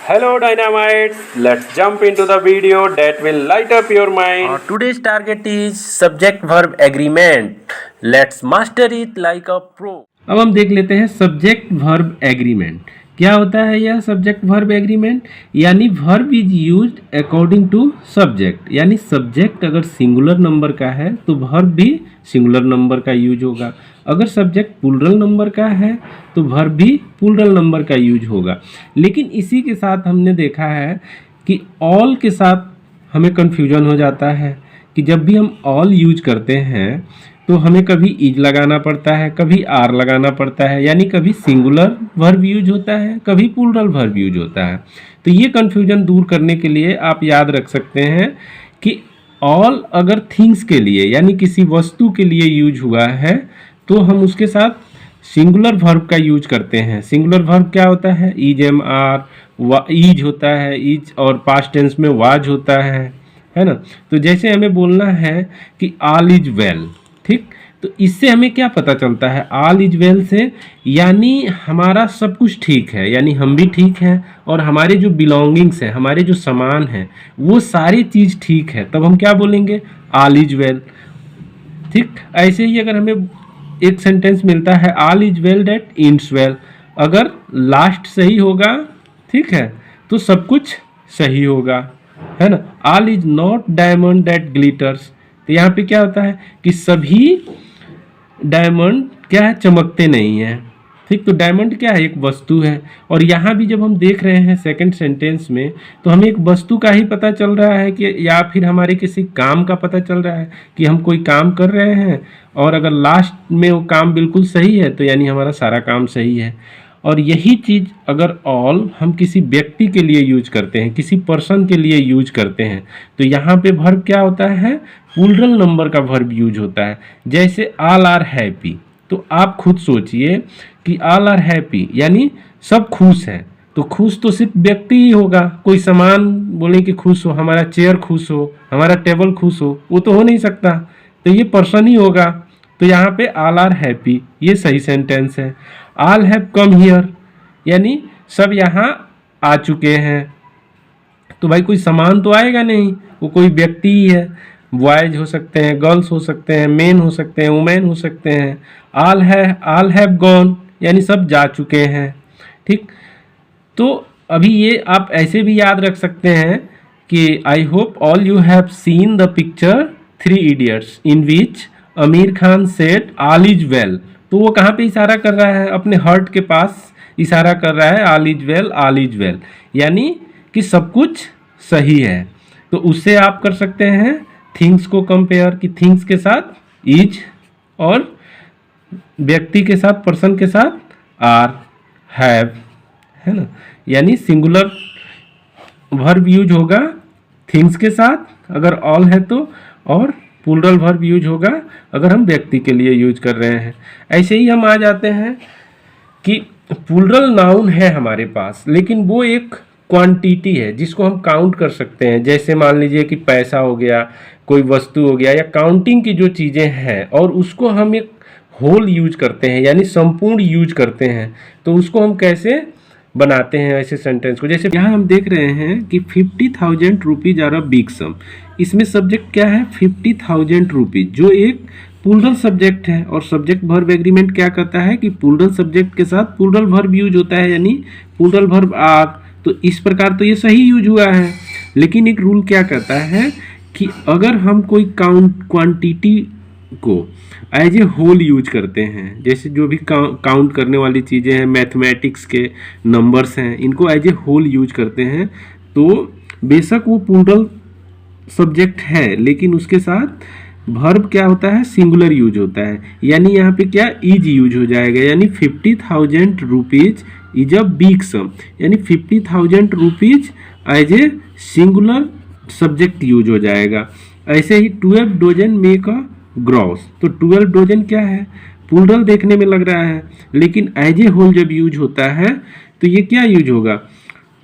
Hello Dynamites, let's jump into the video that will light up your mind. Today's target is subject verb agreement. Let's master it like a pro. अब हम देख लेते हैं subject verb agreement. क्या होता है यह subject verb agreement? यानी verb is used according to subject, यानी सब्जेक्ट अगर सिंगुलर नंबर का है तो वर्ब भी सिंगुलर नंबर का यूज होगा। अगर सब्जेक्ट प्लूरल नंबर का है तो वर्ब भी प्लूरल नंबर का यूज होगा। लेकिन इसी के साथ हमने देखा है कि ऑल के साथ हमें कन्फ्यूजन हो जाता है कि जब भी हम ऑल यूज करते हैं तो हमें कभी इज लगाना पड़ता है, कभी आर लगाना पड़ता है, यानी कभी सिंगुलर वर्ब यूज होता है, कभी प्लूरल वर्ब यूज होता है। तो ये कन्फ्यूजन दूर करने के लिए आप याद रख सकते हैं कि ऑल अगर थिंग्स के लिए यानी किसी वस्तु के लिए यूज हुआ है तो हम उसके साथ सिंगुलर वर्ब का यूज करते हैं। सिंगुलर वर्ब क्या होता है? इज एम आर, ईज होता है, इज और पास्ट टेंस में वाज होता है ना। तो जैसे हमें बोलना है कि ऑल इज वेल, ठीक, तो इससे हमें क्या पता चलता है? ऑल इज वेल से यानी हमारा सब कुछ ठीक है, यानी हम भी ठीक हैं और हमारे जो बिलोंगिंग्स हैं, हमारे जो सामान हैं, वो सारी चीज़ ठीक है, तब हम क्या बोलेंगे? All is well. ठीक, ऐसे ही अगर हमें एक सेंटेंस मिलता है all is well that ends well, अगर लास्ट सही होगा, ठीक है, तो सब कुछ सही होगा, है ना। All is not diamond that glitters, तो यहाँ पे क्या होता है कि सभी डायमंड क्या है? चमकते नहीं हैं। ठीक, तो डायमंड क्या है? एक वस्तु है। और यहाँ भी जब हम देख रहे हैं सेकंड सेंटेंस में तो हमें एक वस्तु का ही पता चल रहा है कि या फिर हमारे किसी काम का पता चल रहा है कि हम कोई काम कर रहे हैं और अगर लास्ट में वो काम बिल्कुल सही है तो यानी हमारा सारा काम सही है। और यही चीज़ अगर ऑल हम किसी व्यक्ति के लिए यूज करते हैं, किसी पर्सन के लिए यूज करते हैं, तो यहाँ पे वर्ब क्या होता है? प्लूरल नंबर का वर्ब यूज होता है। जैसे ऑल आर हैप्पी, तो आप खुद सोचिए कि ऑल आर हैप्पी यानी सब खुश हैं, तो खुश तो सिर्फ व्यक्ति ही होगा। कोई सामान बोले कि खुश हो, हमारा चेयर खुश हो, हमारा टेबल खुश हो, वो तो हो नहीं सकता, तो ये पर्सन ही होगा। तो यहाँ पे ऑल आर हैप्पी, ये सही सेंटेंस है। ऑल हैव कम हियर, यानी सब यहाँ आ चुके हैं, तो भाई कोई सामान तो आएगा नहीं, वो कोई व्यक्ति ही है। बॉयज हो सकते हैं, गर्ल्स हो सकते हैं, मेन हो सकते हैं, वुमेन हो सकते हैं। ऑल हैव गॉन, यानी सब जा चुके हैं। ठीक, तो अभी ये आप ऐसे भी याद रख सकते हैं कि I hope all you have seen the picture 3 idiots in which Aamir Khan said all is well. तो वो कहाँ पे इशारा कर रहा है? अपने हार्ट के पास इशारा कर रहा है, all is well, all is well, यानी कि सब कुछ सही है। तो उससे आप कर सकते हैं थिंग्स को कंपेयर, कि थिंग्स के साथ इज और व्यक्ति के साथ, पर्सन के साथ आर, हैव, है ना। यानी सिंगुलर वर्ब यूज होगा थिंग्स के साथ अगर ऑल है तो, और प्लूरल वर्ब यूज होगा अगर हम व्यक्ति के लिए यूज कर रहे हैं। ऐसे ही हम आ जाते हैं कि प्लूरल नाउन है हमारे पास, लेकिन वो एक क्वांटिटी है जिसको हम काउंट कर सकते हैं। जैसे मान लीजिए कि पैसा हो गया, कोई वस्तु हो गया, या काउंटिंग की जो चीज़ें हैं, और उसको हम एक होल यूज करते हैं, यानी संपूर्ण यूज करते हैं। तो उसको हम कैसे बनाते हैं ऐसे सेंटेंस को? जैसे यहाँ हम देख रहे हैं कि 50,000 रुपीज़ आर अ बिग सम। इसमें सब्जेक्ट क्या है? 50,000 रुपीज़, जो एक प्लूरल सब्जेक्ट है। और सब्जेक्ट वर्ब एग्रीमेंट क्या करता है कि प्लूरल सब्जेक्ट के साथ प्लूरल वर्ब यूज होता है, यानी प्लूरल वर्ब आर। तो इस प्रकार तो ये सही यूज हुआ है। लेकिन एक रूल क्या कहता है कि अगर हम कोई क्वांटिटी को एज ए होल यूज करते हैं, जैसे जो भी काउंट करने वाली चीज़ें हैं, मैथमेटिक्स के नंबर्स हैं, इनको एज ए होल यूज करते हैं, तो बेशक वो प्लूरल सब्जेक्ट है लेकिन उसके साथ वर्ब क्या होता है? सिंगुलर यूज होता है। यानी यहाँ पे क्या? इज यूज हो जाएगा, यानी 50,000 rupees is a big sum, यानी 50,000 rupees as a singular subject use हो जाएगा। ऐसे ही 12 डजन मेक अ ग्रॉस, तो 12 डजन क्या है? प्लूरल देखने में लग रहा है, लेकिन एज ए होल जब यूज होता है तो ये क्या यूज होगा?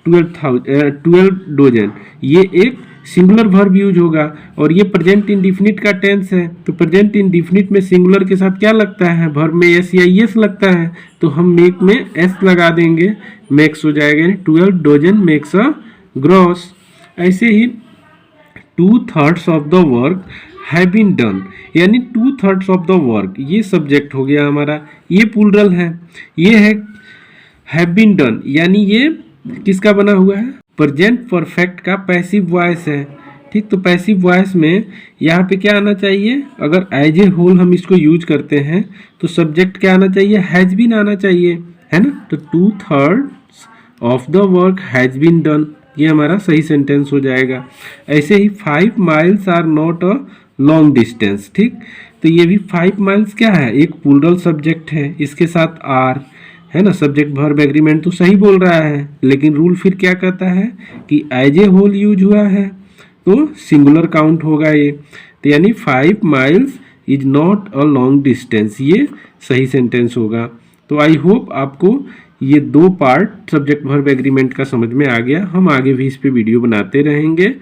12 डजन, ये एक सिंगुलर वर्ब यूज होगा। और ये प्रेजेंट इंडिफिनिट का टेंस है, तो प्रेजेंट इंडिफिनिट में सिंगुलर के साथ क्या लगता है? वर्ब में एस या एस लगता है, तो हम मेक में एस लगा देंगे, मेक्स हो जाएगा, यानी 12 डजन मेक्स अ ग्रॉस। ऐसे ही 2/3 of the work have been done, यानी 2/3 ऑफ द वर्क, ये सब्जेक्ट हो गया हमारा, ये प्लूरल है, ये है हैव बीन डन, यानी ये किसका बना हुआ है, प्रेजेंट परफेक्ट का पैसिव वॉइस है। ठीक, तो पैसिव वॉइस में यहाँ पे क्या आना चाहिए, अगर एज ए होल हम इसको यूज करते हैं तो सब्जेक्ट क्या आना चाहिए, हैज बीन आना चाहिए, है ना। तो 2/3 of the work has been done, ये हमारा सही सेंटेंस हो जाएगा। ऐसे ही 5 miles are not a long distance. ठीक, तो ये भी 5 माइल्स क्या है, एक प्लूरल सब्जेक्ट है, इसके साथ आर है ना, सब्जेक्ट वर्ब एग्रीमेंट तो सही बोल रहा है, लेकिन रूल फिर क्या कहता है कि एज ए होल यूज हुआ है तो सिंगुलर काउंट होगा ये, तो यानी 5 miles is not a long distance, ये सही सेंटेंस होगा। तो आई होप आपको ये 2 पार्ट सब्जेक्ट वर्ब एग्रीमेंट का समझ में आ गया। हम आगे भी इस पे वीडियो बनाते रहेंगे।